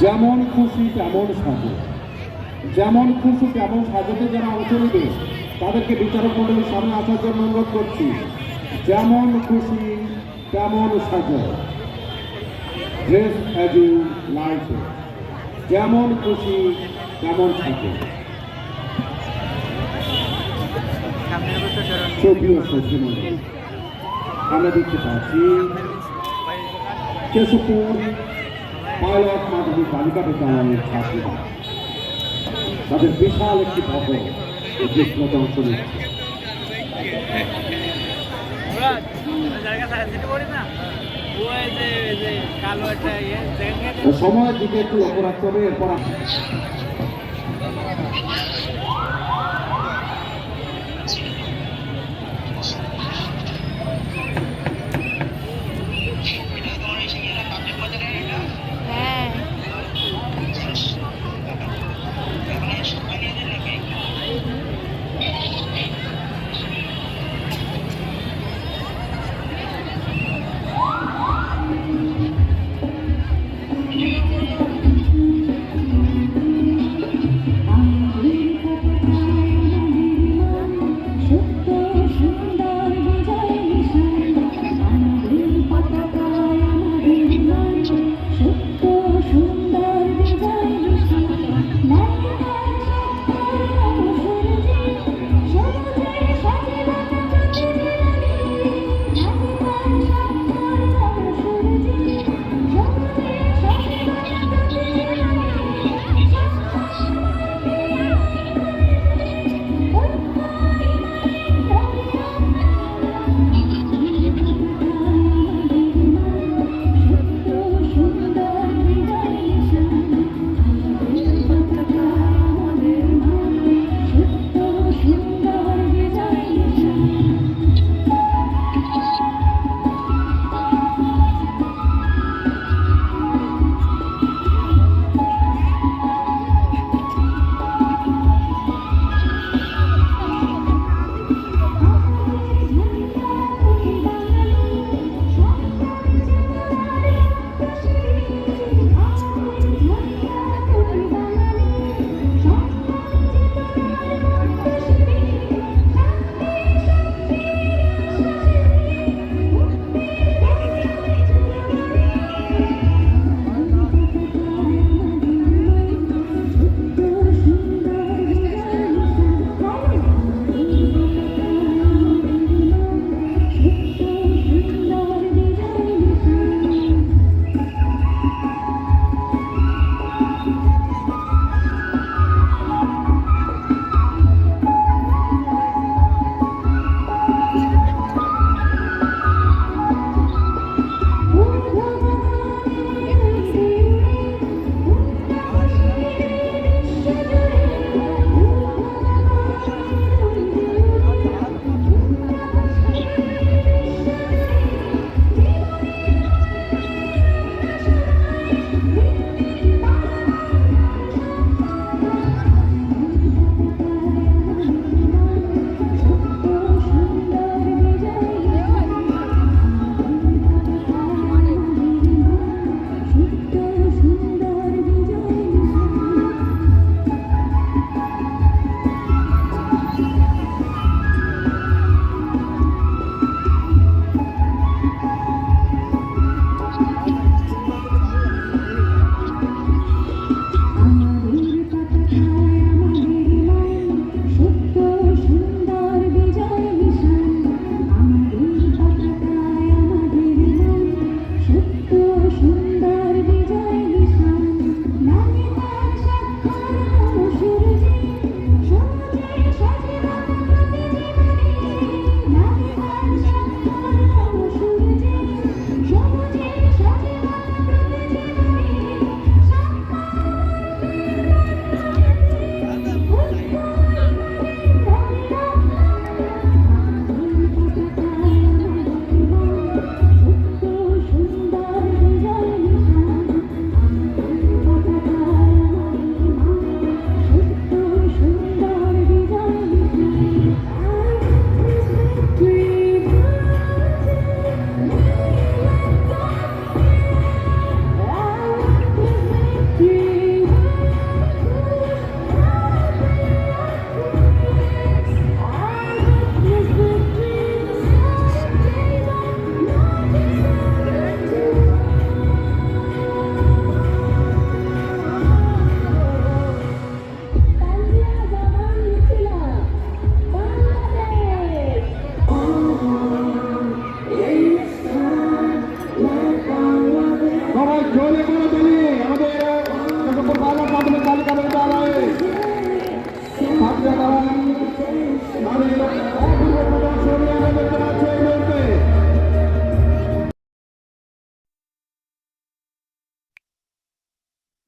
যেমন খুশি তেমন সাজো, যেমন খুশি তেমন সাজতে যারা অংশ নেবে তাদেরকে বিচারক মণ্ডলীর সামনে আসার জন্য অনুরোধ করছি। যেমন খুশি তেমন সাজো, dress as you like it. যেমন খুশি তেমন সাজো। সুপ্রিয় সজ্জি মণ্ডলী, আমরা দেখতে পাচ্ছি কেশবপুর পাইলট মাধ্যমিক বালিকা বিদ্যালয়ের ছাত্রীরা তাদের বিশাল একটি ভবন বিপ্লবে অংশ নিচ্ছে। সময়ের দিকে একটু লক্ষ্য রাখতে হবে। এরপর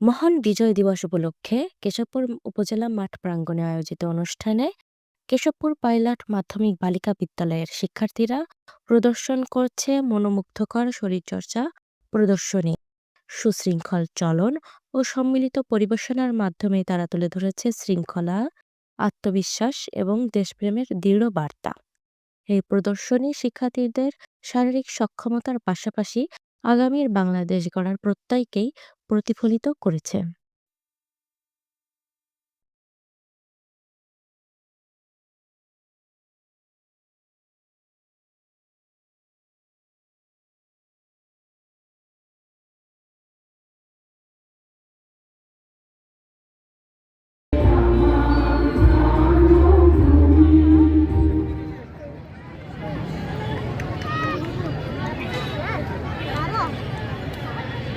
মহান বিজয় দিবস উপলক্ষে কেশবপুর উপজেলা মাঠ প্রাঙ্গণে আয়োজিত অনুষ্ঠানে কেশবপুর পাইলট মাধ্যমিক বালিকা বিদ্যালয়ের শিক্ষার্থীরা প্রদর্শন করছে মনোমুগ্ধকর শরীরচর্চা প্রদর্শনী, সুশৃঙ্খল চলন ও সম্মিলিত পরিবেশনার মাধ্যমে তারা তুলে ধরেছে শৃঙ্খলা, আত্মবিশ্বাস এবং দেশপ্রেমের দৃঢ় বার্তা। এই প্রদর্শনী শিক্ষার্থীদের শারীরিক সক্ষমতার পাশাপাশি আগামীর বাংলাদেশ গড়ার প্রত্যয়কেই প্রতিফলিত করেছে।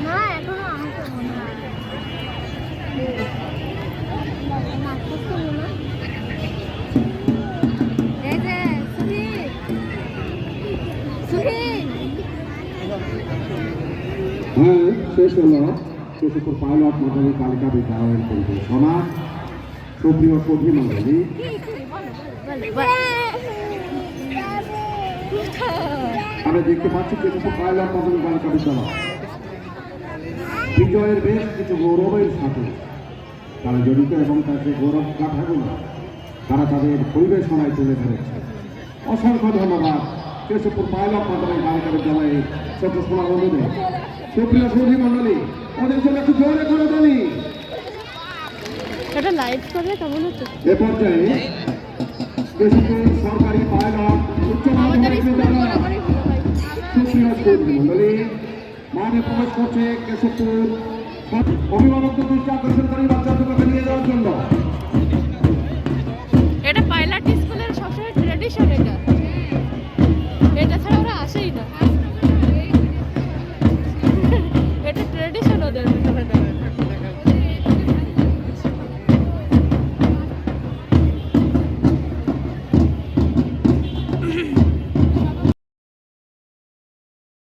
না এখনো আমাকে মনে হয় এই যে হ্যাঁ, শেষ হলো কেশবপুর পাইলট মাধ্যমিক বালিকা বিদ্যালয়ের পরিবেশনা। সুপ্রিয় প্রতিমন্ডলী, আমরা দেখতে পাচ্ছি কেশবপুর পাইলট মাধ্যমিক বালিকা বিদ্যালয় বিজয়ের বেশ কিছু গৌরবের সাথে তারা জড়িত এবং তার যে গৌরব গাথাগুলো তারা তাদের পরিবেশনায় তুলে ধরেছে। অসংখ্য ধন্যবাদ কেশবপুর পাইলট মাধ্যমিক বালিকা বিদ্যালয়ের ছোট সোনা বন্ধুদের। সুপ্রিয় সুধী মন্ডলী, ওদের জন্য একটু জোরে করে দেনি। এটা লাইভ করে কেমন হতো? এ পর্যায়ে কেশবপুর সরকারি পাইলট উচ্চ মাধ্যমিক বিদ্যালয় সুপ্রিয় সুধী মন্ডলী, মাঠে প্রবেশ করছে কেশবপুর অভিভাবকদের দৃষ্টি আকর্ষণ করে বাচ্চাদেরকে নিয়ে যাওয়ার জন্য। এটা পাইলট স্কুলের সবসময় ট্রেডিশন, এটা ছাড়া ওরা আসেই না। এটা ট্রেডিশন ওদের ভিতরে।